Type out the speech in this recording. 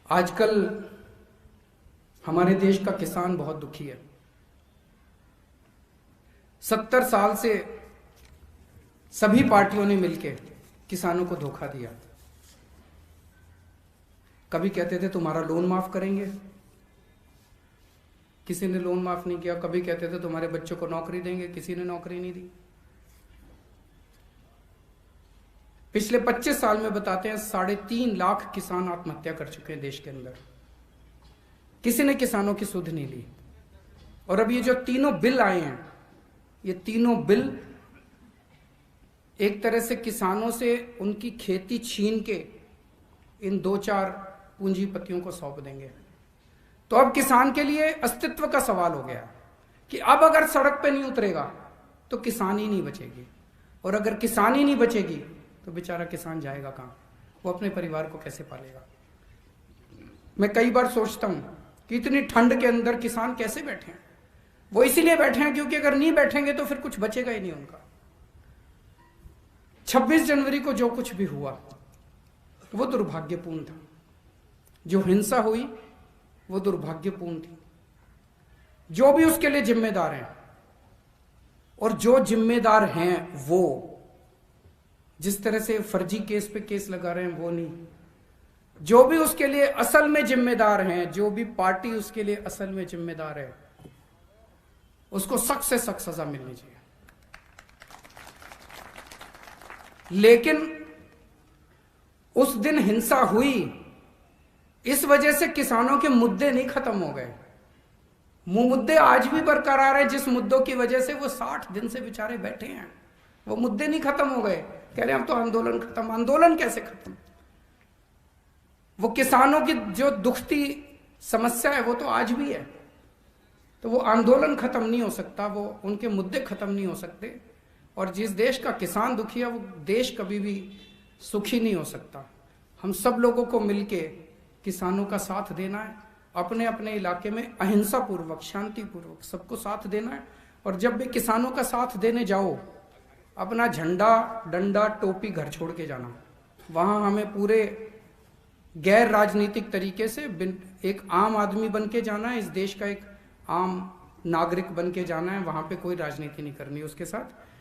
आजकल हमारे देश का किसान बहुत दुखी है। 70 साल से सभी पार्टियों ने मिलकर किसानों को धोखा दिया। कभी कहते थे तुम्हारा लोन माफ करेंगे, किसी ने लोन माफ नहीं किया। कभी कहते थे तुम्हारे बच्चों को नौकरी देंगे, किसी ने नौकरी नहीं दी। पिछले 25 साल में बताते हैं 3.5 लाख किसान आत्महत्या कर चुके हैं देश के अंदर। किसी ने किसानों की सुध नहीं ली। और अब ये जो तीनों बिल आए हैं, ये तीनों बिल एक तरह से किसानों से उनकी खेती छीन के इन 2-4 पूंजीपतियों को सौंप देंगे। तो अब किसान के लिए अस्तित्व का सवाल हो गया कि अब अगर सड़क पे नहीं उतरेगा तो किसान ही नहीं बचेगी, और अगर किसान ही नहीं बचेगी तो बेचारा किसान जाएगा कहाँ? वो अपने परिवार को कैसे पालेगा? मैं कई बार सोचता हूं कि इतनी ठंड के अंदर किसान कैसे बैठे हैं। वो इसीलिए बैठे हैं क्योंकि अगर नहीं बैठेंगे तो फिर कुछ बचेगा ही नहीं उनका। 26 जनवरी को जो कुछ भी हुआ वो दुर्भाग्यपूर्ण था। जो हिंसा हुई वो दुर्भाग्यपूर्ण थी। जो भी उसके लिए जिम्मेदार हैं, और जो जिम्मेदार हैं वो जिस तरह से फर्जी केस पे केस लगा रहे हैं वो नहीं, जो भी उसके लिए असल में जिम्मेदार हैं, जो भी पार्टी उसके लिए असल में जिम्मेदार है, उसको सख्त से सख्त सजा मिलनी चाहिए। लेकिन उस दिन हिंसा हुई, इस वजह से किसानों के मुद्दे नहीं खत्म हो गए। मुद्दे आज भी बरकरार है। जिस मुद्दों की वजह से वो 60 दिन से बेचारे बैठे हैं, वो मुद्दे नहीं खत्म हो गए। कह रहे हैं अब तो आंदोलन खत्म। आंदोलन कैसे खत्म? वो किसानों की जो दुखती समस्या है वो तो आज भी है। तो वो आंदोलन खत्म नहीं हो सकता, वो उनके मुद्दे खत्म नहीं हो सकते। और जिस देश का किसान दुखी है वो देश कभी भी सुखी नहीं हो सकता। हम सब लोगों को मिलके किसानों का साथ देना है। अपने अपने इलाके में अहिंसा पूर्वक, शांति पूर्वक सबको साथ देना है। और जब भी किसानों का साथ देने जाओ, अपना झंडा, डंडा, टोपी घर छोड़ के जाना। वहां हमें पूरे गैर राजनीतिक तरीके से एक आम आदमी बन के जाना है, इस देश का एक आम नागरिक बन के जाना है। वहां पे कोई राजनीति नहीं करनी उसके साथ।